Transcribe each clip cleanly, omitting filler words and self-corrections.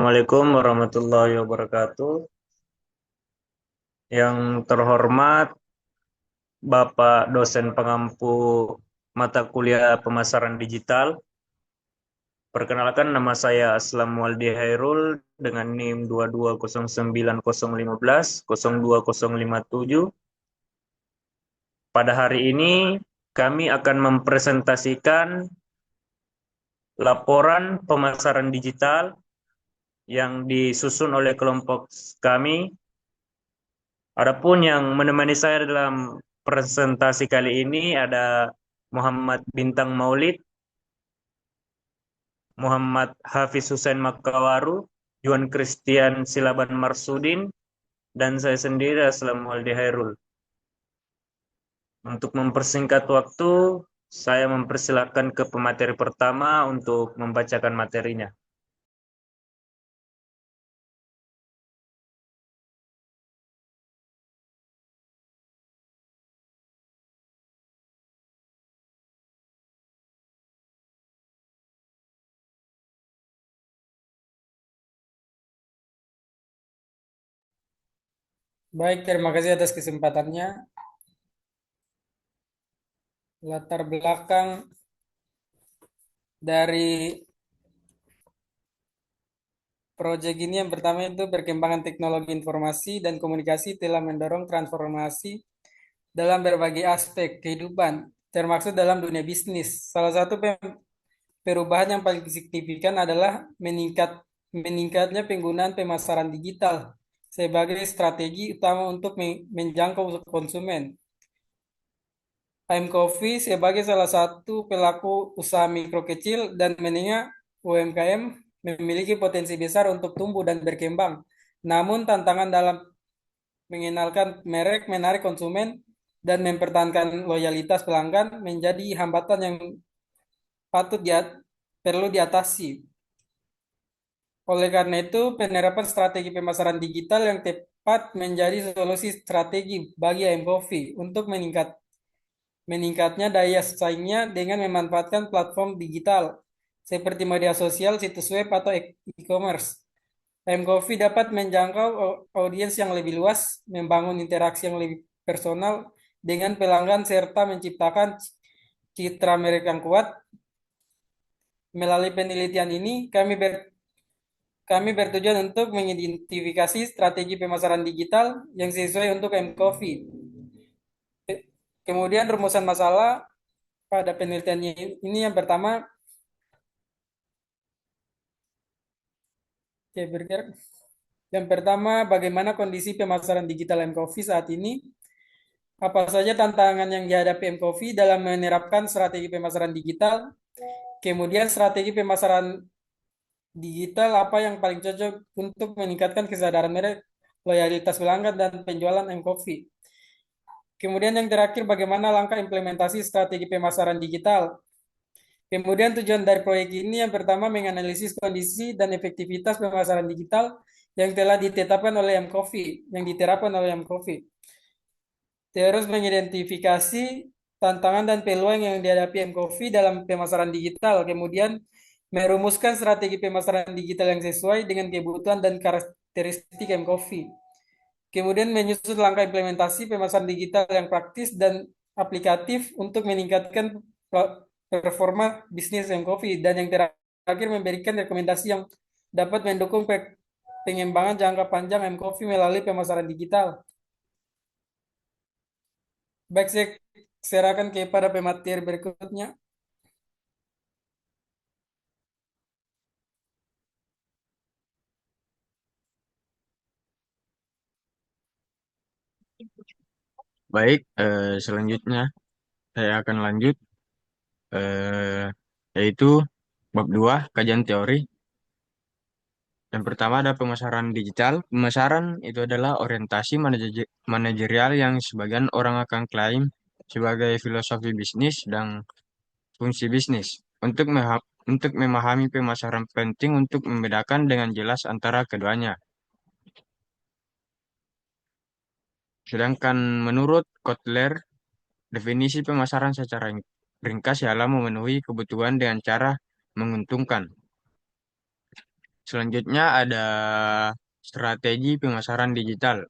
Assalamualaikum warahmatullahi wabarakatuh. Yang terhormat Bapak dosen pengampu mata kuliah pemasaran digital. Perkenalkan, nama saya Aslam Waldi Hairul dengan NIM 2209015 02057. Pada hari ini kami akan mempresentasikan laporan pemasaran digital yang disusun oleh kelompok kami. Adapun yang menemani saya dalam presentasi kali ini ada Muhammad Bintang Maulid, Muhammad Hafiz Hussein Makawaru, Juan Christian Silaban Marsudin, dan saya sendiri Aslam Waldi Hairul. Untuk mempersingkat waktu, saya mempersilahkan ke pemateri pertama untuk membacakan materinya. Baik, terima kasih atas kesempatannya. Latar belakang dari proyek ini yang pertama itu perkembangan teknologi informasi dan komunikasi telah mendorong transformasi dalam berbagai aspek kehidupan, termasuk dalam dunia bisnis. Salah satu perubahan yang paling signifikan adalah meningkatnya penggunaan pemasaran digital sebagai strategi utama untuk menjangkau konsumen. I'm Coffee sebagai salah satu pelaku usaha mikro kecil dan menengah UMKM memiliki potensi besar untuk tumbuh dan berkembang. Namun tantangan dalam mengenalkan merek, menarik konsumen, dan mempertahankan loyalitas pelanggan menjadi hambatan yang patut perlu diatasi. Oleh karena itu, penerapan strategi pemasaran digital yang tepat menjadi solusi strategi bagi I'm Coffee untuk meningkatnya daya saingnya dengan memanfaatkan platform digital seperti media sosial, situs web, atau e-commerce. M-Coffee dapat menjangkau audiens yang lebih luas, membangun interaksi yang lebih personal dengan pelanggan, serta menciptakan citra merek yang kuat. Melalui penelitian ini, kami bertujuan untuk mengidentifikasi strategi pemasaran digital yang sesuai untuk M-Coffee. Kemudian rumusan masalah pada penelitian ini yang pertama, Oke, yang pertama, bagaimana kondisi pemasaran digital M-Coffee saat ini? Apa saja tantangan yang dihadapi M-Coffee dalam menerapkan strategi pemasaran digital? Kemudian strategi pemasaran digital apa yang paling cocok untuk meningkatkan kesadaran merek, loyalitas pelanggan, dan penjualan M-Coffee? Kemudian yang terakhir, bagaimana langkah implementasi strategi pemasaran digital? Kemudian tujuan dari proyek ini yang pertama menganalisis kondisi dan efektivitas pemasaran digital yang telah ditetapkan oleh M-Coffee, yang diterapkan oleh M-Coffee. Terus mengidentifikasi tantangan dan peluang yang dihadapi M-Coffee dalam pemasaran digital. Kemudian merumuskan strategi pemasaran digital yang sesuai dengan kebutuhan dan karakteristik M-Coffee. Kemudian menyusun langkah implementasi pemasaran digital yang praktis dan aplikatif untuk meningkatkan performa bisnis M-Coffee. Dan yang terakhir memberikan rekomendasi yang dapat mendukung pengembangan jangka panjang M-Coffee melalui pemasaran digital. Baik, saya serahkan kepada pemateri berikutnya. Baik, selanjutnya saya akan lanjut, eh, yaitu bab 2 kajian teori. Yang pertama ada pemasaran digital. Pemasaran itu adalah orientasi manajerial yang sebagian orang akan klaim sebagai filosofi bisnis dan fungsi bisnis. Untuk memahami pemasaran penting untuk membedakan dengan jelas antara keduanya. Sedangkan menurut Kotler, definisi pemasaran secara ringkas ialah memenuhi kebutuhan dengan cara menguntungkan. Selanjutnya ada strategi pemasaran digital.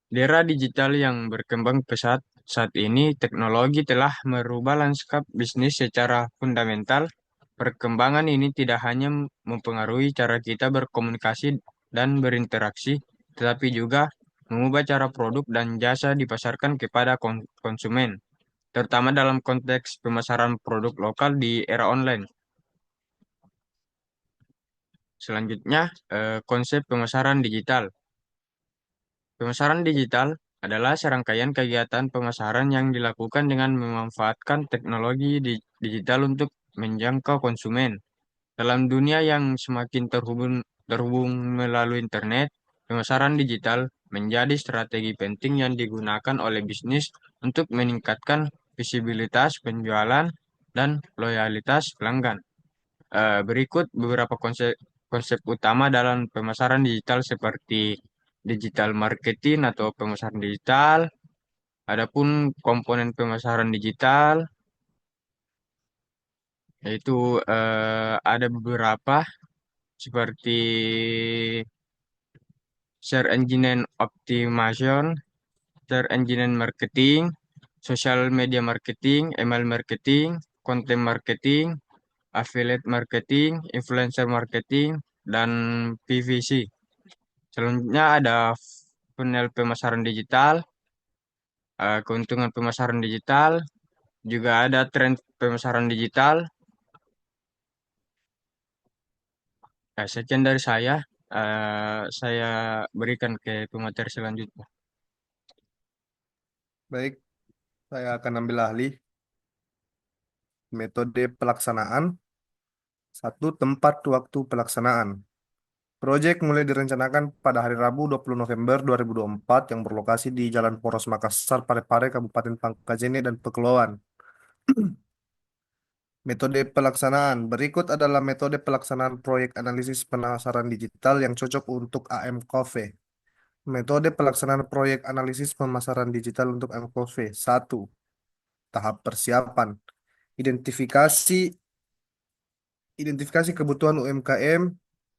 Di era digital yang berkembang pesat saat ini, teknologi telah merubah lanskap bisnis secara fundamental. Perkembangan ini tidak hanya mempengaruhi cara kita berkomunikasi dan berinteraksi, tetapi juga mengubah cara produk dan jasa dipasarkan kepada konsumen, terutama dalam konteks pemasaran produk lokal di era online. Selanjutnya, konsep pemasaran digital. Pemasaran digital adalah serangkaian kegiatan pemasaran yang dilakukan dengan memanfaatkan teknologi digital untuk menjangkau konsumen. Dalam dunia yang semakin terhubung melalui internet, pemasaran digital menjadi strategi penting yang digunakan oleh bisnis untuk meningkatkan visibilitas penjualan dan loyalitas pelanggan. Berikut beberapa konsep utama dalam pemasaran digital seperti digital marketing atau pemasaran digital. Adapun komponen pemasaran digital yaitu ada beberapa seperti search engine optimization, search engine marketing, social media marketing, email marketing, content marketing, affiliate marketing, influencer marketing, dan PVC. Selanjutnya ada funnel pemasaran digital, keuntungan pemasaran digital, juga ada tren pemasaran digital. Sekian dari saya. Saya berikan ke pemateri selanjutnya. Baik, saya akan ambil alih metode pelaksanaan. Satu, tempat waktu pelaksanaan. Proyek mulai direncanakan pada hari Rabu 20 November 2024 yang berlokasi di Jalan Poros Makassar, Parepare, Kabupaten Pangkajene, dan Pekelauan. Metode pelaksanaan. Berikut adalah metode pelaksanaan proyek analisis pemasaran digital yang cocok untuk AMKV. Metode pelaksanaan proyek analisis pemasaran digital untuk AMKV. 1. Tahap persiapan. Identifikasi Identifikasi kebutuhan UMKM,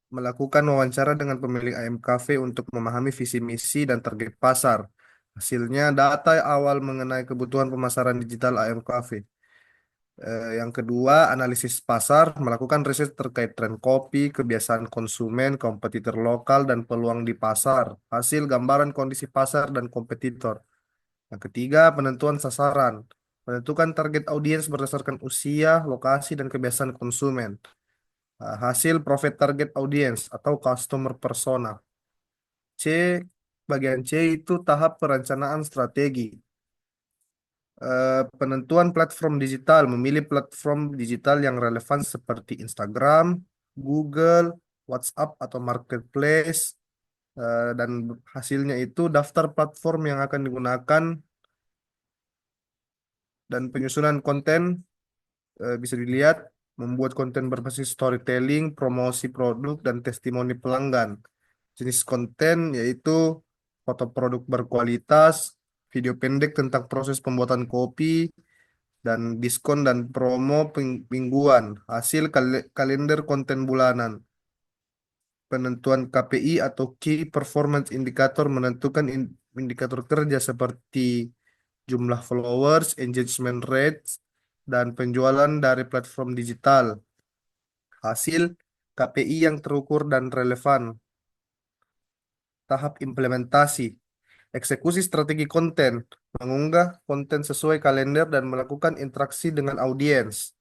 melakukan wawancara dengan pemilik AMKV untuk memahami visi misi dan target pasar. Hasilnya, data awal mengenai kebutuhan pemasaran digital AMKV. Yang kedua, analisis pasar, melakukan riset terkait tren kopi, kebiasaan konsumen, kompetitor lokal, dan peluang di pasar. Hasil gambaran kondisi pasar dan kompetitor. Yang ketiga, penentuan sasaran. Menentukan target audiens berdasarkan usia, lokasi, dan kebiasaan konsumen. Hasil profit target audience atau customer persona. C, bagian C itu tahap perencanaan strategi. Penentuan platform digital, memilih platform digital yang relevan seperti Instagram, Google, WhatsApp, atau Marketplace. Dan hasilnya itu daftar platform yang akan digunakan dan penyusunan konten bisa dilihat membuat konten berbasis storytelling, promosi produk, dan testimoni pelanggan. Jenis konten yaitu foto produk berkualitas, video pendek tentang proses pembuatan kopi, dan diskon dan promo mingguan. Hasil kalender konten bulanan. Penentuan KPI atau Key Performance Indicator menentukan indikator kerja seperti jumlah followers, engagement rates, dan penjualan dari platform digital. Hasil KPI yang terukur dan relevan. Tahap implementasi. Eksekusi strategi konten, mengunggah konten sesuai kalender dan melakukan interaksi dengan audiens.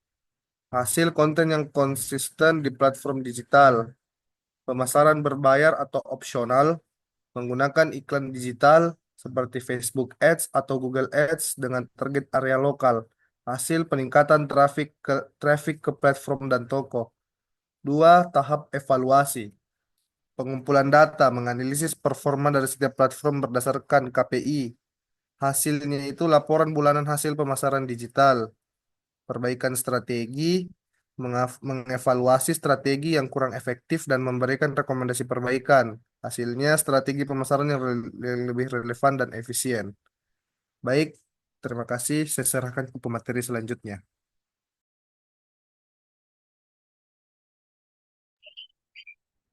Hasil konten yang konsisten di platform digital. Pemasaran berbayar atau opsional, menggunakan iklan digital seperti Facebook Ads atau Google Ads dengan target area lokal. Hasil peningkatan traffic ke platform dan toko. 2. Tahap evaluasi. Pengumpulan data, menganalisis performa dari setiap platform berdasarkan KPI. Hasilnya itu laporan bulanan hasil pemasaran digital. Perbaikan strategi, mengevaluasi strategi yang kurang efektif dan memberikan rekomendasi perbaikan. Hasilnya strategi pemasaran yang lebih relevan dan efisien. Baik, terima kasih. Saya serahkan ke pemateri selanjutnya.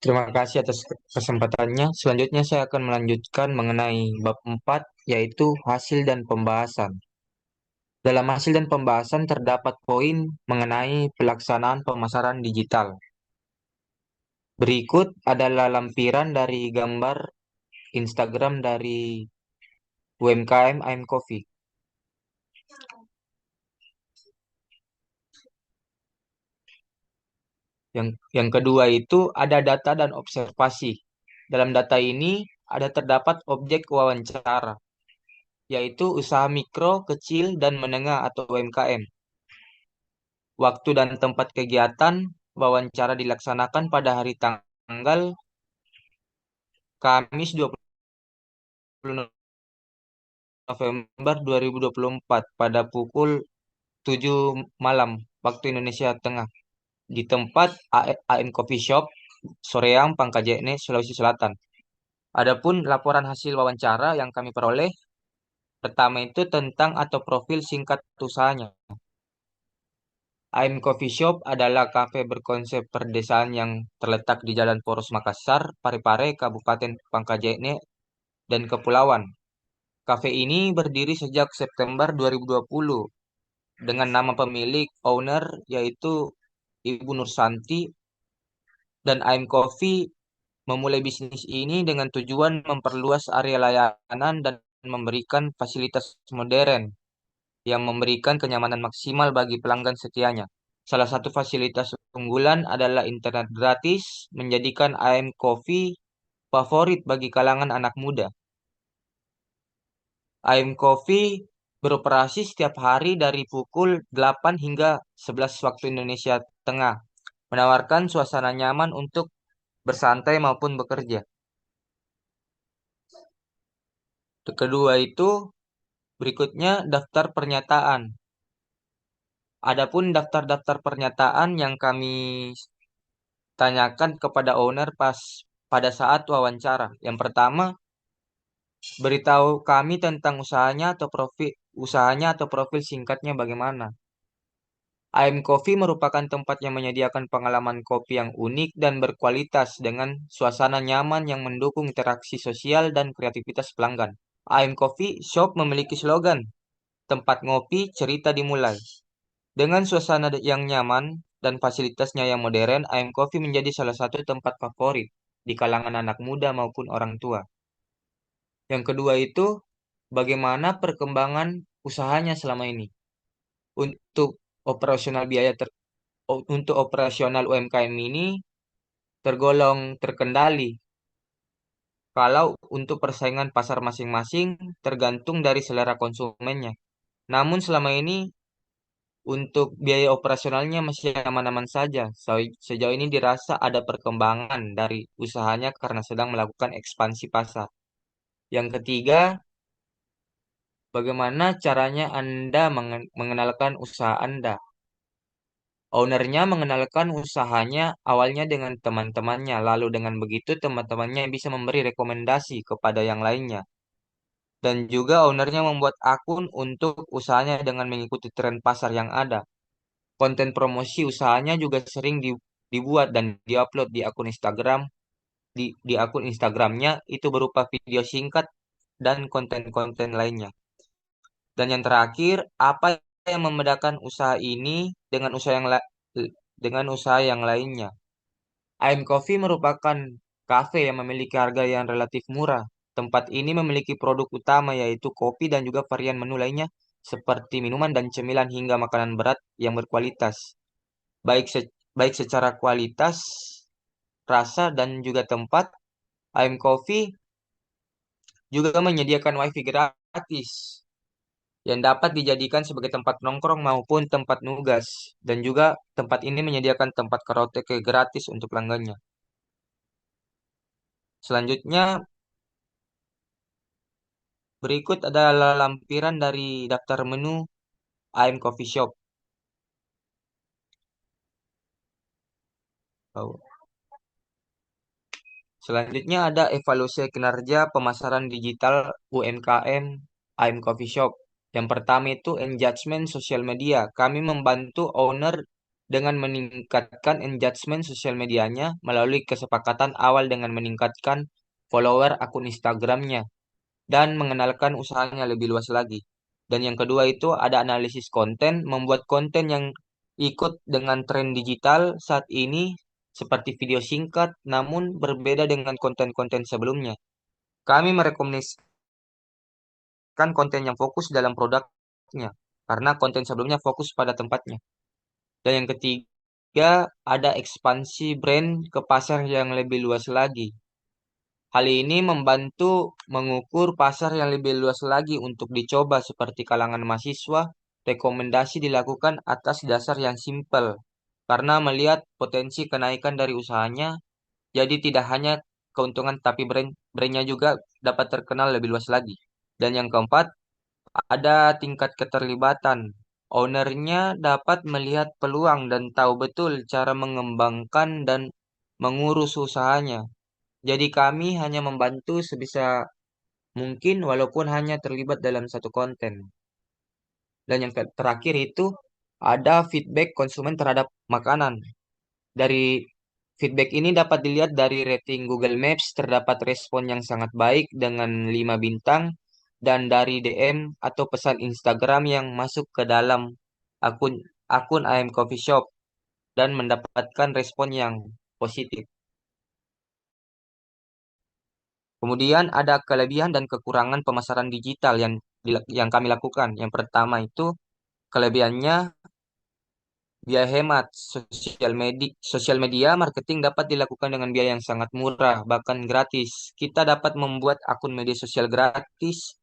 Terima kasih atas kesempatannya. Selanjutnya saya akan melanjutkan mengenai bab 4, yaitu hasil dan pembahasan. Dalam hasil dan pembahasan terdapat poin mengenai pelaksanaan pemasaran digital. Berikut adalah lampiran dari gambar Instagram dari UMKM I'm Coffee. Yang kedua itu ada data dan observasi. Dalam data ini ada terdapat objek wawancara, yaitu usaha mikro, kecil, dan menengah atau UMKM. Waktu dan tempat kegiatan wawancara dilaksanakan pada hari tanggal Kamis 20 November 2024 pada pukul 7 malam waktu Indonesia Tengah di tempat AM Coffee Shop, Soreang, Pangkajene, Sulawesi Selatan. Adapun laporan hasil wawancara yang kami peroleh, pertama itu tentang atau profil singkat usahanya. AM Coffee Shop adalah kafe berkonsep perdesaan yang terletak di Jalan Poros Makassar, Parepare, Kabupaten Pangkajene, dan Kepulauan. Kafe ini berdiri sejak September 2020 dengan nama pemilik owner yaitu Ibu Nursanti, dan AM Coffee memulai bisnis ini dengan tujuan memperluas area layanan dan memberikan fasilitas modern yang memberikan kenyamanan maksimal bagi pelanggan setianya. Salah satu fasilitas unggulan adalah internet gratis, menjadikan AM Coffee favorit bagi kalangan anak muda. AM Coffee beroperasi setiap hari dari pukul 8 hingga 11 waktu Indonesia Tengah, menawarkan suasana nyaman untuk bersantai maupun bekerja. Kedua itu, berikutnya daftar pernyataan. Adapun daftar-daftar pernyataan yang kami tanyakan kepada owner pada saat wawancara. Yang pertama, beritahu kami tentang usahanya atau profil singkatnya bagaimana. AM Coffee merupakan tempat yang menyediakan pengalaman kopi yang unik dan berkualitas dengan suasana nyaman yang mendukung interaksi sosial dan kreativitas pelanggan. AM Coffee Shop memiliki slogan, tempat ngopi, cerita dimulai. Dengan suasana yang nyaman dan fasilitasnya yang modern, AM Coffee menjadi salah satu tempat favorit di kalangan anak muda maupun orang tua. Yang kedua itu, bagaimana perkembangan usahanya selama ini. Untuk operasional untuk operasional UMKM ini tergolong terkendali. Kalau untuk persaingan pasar masing-masing tergantung dari selera konsumennya. Namun selama ini untuk biaya operasionalnya masih aman-aman saja. Sejauh ini dirasa ada perkembangan dari usahanya karena sedang melakukan ekspansi pasar. Yang ketiga, bagaimana caranya Anda mengenalkan usaha Anda? Ownernya mengenalkan usahanya awalnya dengan teman-temannya, lalu dengan begitu teman-temannya bisa memberi rekomendasi kepada yang lainnya. Dan juga ownernya membuat akun untuk usahanya dengan mengikuti tren pasar yang ada. Konten promosi usahanya juga sering dibuat dan diupload di akun Instagram. Di akun Instagramnya itu berupa video singkat dan konten-konten lainnya. Dan yang terakhir, apa yang membedakan usaha ini dengan usaha yang lainnya? AM Coffee merupakan kafe yang memiliki harga yang relatif murah. Tempat ini memiliki produk utama yaitu kopi dan juga varian menu lainnya seperti minuman dan cemilan hingga makanan berat yang berkualitas. Baik secara kualitas, rasa dan juga tempat, AM Coffee juga menyediakan WiFi gratis yang dapat dijadikan sebagai tempat nongkrong maupun tempat nugas. Dan juga tempat ini menyediakan tempat karaoke gratis untuk pelanggannya. Selanjutnya, berikut adalah lampiran dari daftar menu AM Coffee Shop. Oh. Selanjutnya ada evaluasi kinerja pemasaran digital UMKM AM Coffee Shop. Yang pertama itu engagement sosial media. Kami membantu owner dengan meningkatkan engagement sosial medianya melalui kesepakatan awal dengan meningkatkan follower akun Instagramnya dan mengenalkan usahanya lebih luas lagi. Dan yang kedua itu ada analisis konten, membuat konten yang ikut dengan tren digital saat ini seperti video singkat, namun berbeda dengan konten-konten sebelumnya. Kami merekomendasikan konten yang fokus dalam produknya, karena konten sebelumnya fokus pada tempatnya. Dan yang ketiga, ada ekspansi brand ke pasar yang lebih luas lagi. Hal ini membantu mengukur pasar yang lebih luas lagi untuk dicoba seperti kalangan mahasiswa. Rekomendasi dilakukan atas dasar yang simpel, karena melihat potensi kenaikan dari usahanya, jadi tidak hanya keuntungan tapi brandnya juga dapat terkenal lebih luas lagi. Dan yang keempat, ada tingkat keterlibatan. Ownernya dapat melihat peluang dan tahu betul cara mengembangkan dan mengurus usahanya. Jadi kami hanya membantu sebisa mungkin walaupun hanya terlibat dalam satu konten. Dan yang terakhir itu ada feedback konsumen terhadap makanan. Dari feedback ini dapat dilihat dari rating Google Maps terdapat respon yang sangat baik dengan 5 bintang dan dari DM atau pesan Instagram yang masuk ke dalam akun akun AM Coffee Shop dan mendapatkan respon yang positif. Kemudian ada kelebihan dan kekurangan pemasaran digital yang kami lakukan. Yang pertama itu kelebihannya biaya hemat. Sosial media marketing dapat dilakukan dengan biaya yang sangat murah, bahkan gratis. Kita dapat membuat akun media sosial gratis,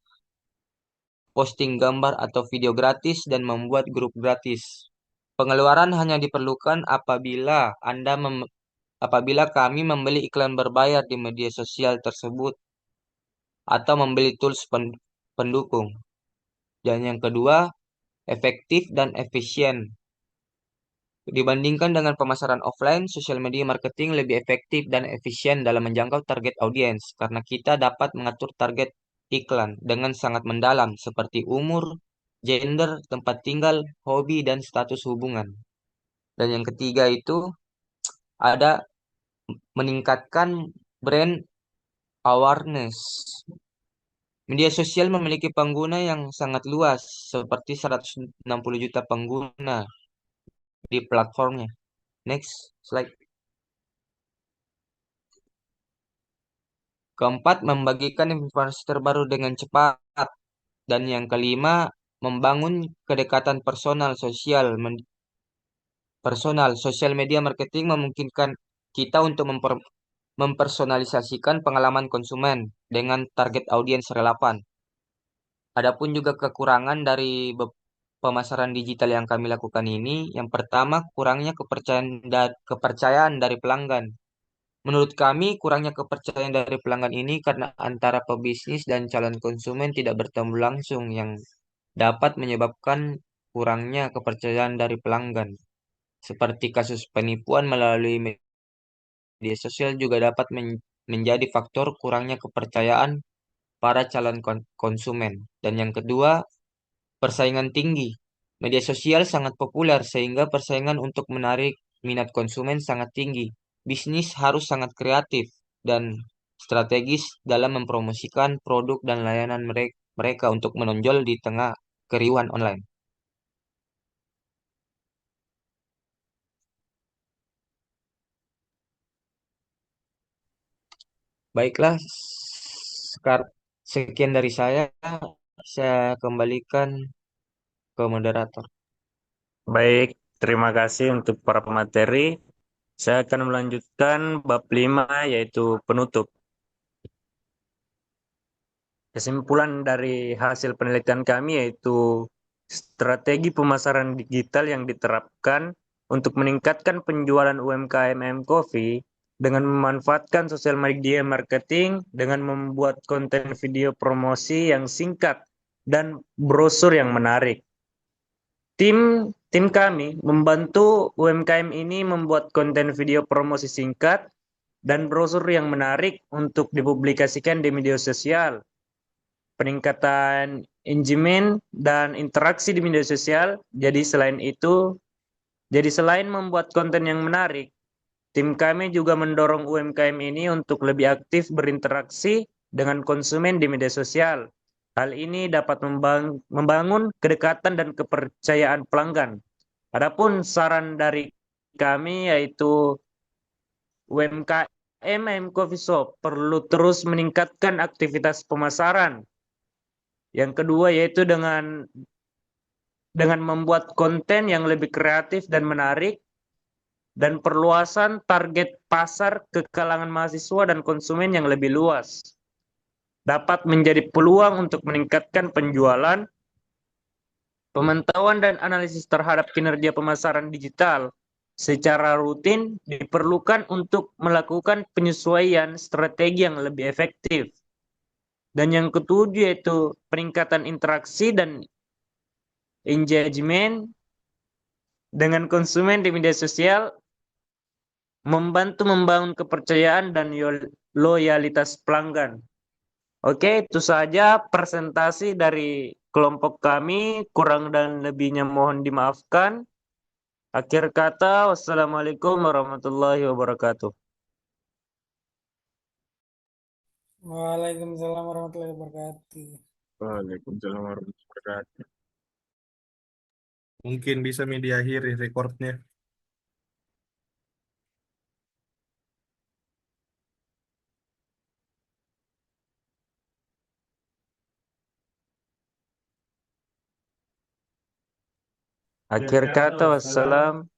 posting gambar atau video gratis, dan membuat grup gratis. Pengeluaran hanya diperlukan apabila kami membeli iklan berbayar di media sosial tersebut atau membeli tools pendukung. Dan yang kedua, efektif dan efisien. Dibandingkan dengan pemasaran offline, sosial media marketing lebih efektif dan efisien dalam menjangkau target audiens karena kita dapat mengatur target iklan dengan sangat mendalam seperti umur, gender, tempat tinggal, hobi, dan status hubungan. Dan yang ketiga itu ada meningkatkan brand awareness. Media sosial memiliki pengguna yang sangat luas, seperti 160 juta pengguna di platformnya. Next slide. Keempat, membagikan informasi terbaru dengan cepat. Dan yang kelima, membangun kedekatan personal. Sosial media marketing memungkinkan kita untuk mempersonalisasikan pengalaman konsumen dengan target audiens relevan. Adapun juga kekurangan dari pemasaran digital yang kami lakukan ini, yang pertama kurangnya kepercayaan dari pelanggan. Menurut kami, kurangnya kepercayaan dari pelanggan ini karena antara pebisnis dan calon konsumen tidak bertemu langsung yang dapat menyebabkan kurangnya kepercayaan dari pelanggan. Seperti kasus penipuan melalui media sosial juga dapat menjadi faktor kurangnya kepercayaan para calon konsumen. Dan yang kedua, persaingan tinggi. Media sosial sangat populer sehingga persaingan untuk menarik minat konsumen sangat tinggi. Bisnis harus sangat kreatif dan strategis dalam mempromosikan produk dan layanan mereka untuk menonjol di tengah keriuhan online. Baiklah, sekian dari saya kembalikan ke moderator. Baik, terima kasih untuk para pemateri. Saya akan melanjutkan bab 5 yaitu penutup. Kesimpulan dari hasil penelitian kami yaitu strategi pemasaran digital yang diterapkan untuk meningkatkan penjualan UMKM Coffee dengan memanfaatkan sosial media marketing dengan membuat konten video promosi yang singkat dan brosur yang menarik. Tim kami membantu UMKM ini membuat konten video promosi singkat dan brosur yang menarik untuk dipublikasikan di media sosial. Peningkatan engagement dan interaksi di media sosial. Jadi selain itu, Jadi selain membuat konten yang menarik, tim kami juga mendorong UMKM ini untuk lebih aktif berinteraksi dengan konsumen di media sosial. Hal ini dapat membangun kedekatan dan kepercayaan pelanggan. Adapun saran dari kami yaitu UMKM Coffee Shop perlu terus meningkatkan aktivitas pemasaran. Yang kedua yaitu dengan membuat konten yang lebih kreatif dan menarik dan perluasan target pasar ke kalangan mahasiswa dan konsumen yang lebih luas. Dapat menjadi peluang untuk meningkatkan penjualan, pemantauan dan analisis terhadap kinerja pemasaran digital secara rutin diperlukan untuk melakukan penyesuaian strategi yang lebih efektif. Dan yang ketujuh yaitu peningkatan interaksi dan engagement dengan konsumen di media sosial membantu membangun kepercayaan dan loyalitas pelanggan. Oke, itu saja presentasi dari kelompok kami. Kurang dan lebihnya mohon dimaafkan. Akhir kata, wassalamualaikum warahmatullahi wabarakatuh. Waalaikumsalam warahmatullahi wabarakatuh. Waalaikumsalam warahmatullahi wabarakatuh. Mungkin bisa diakhiri recordnya. Akhir kata, wassalam.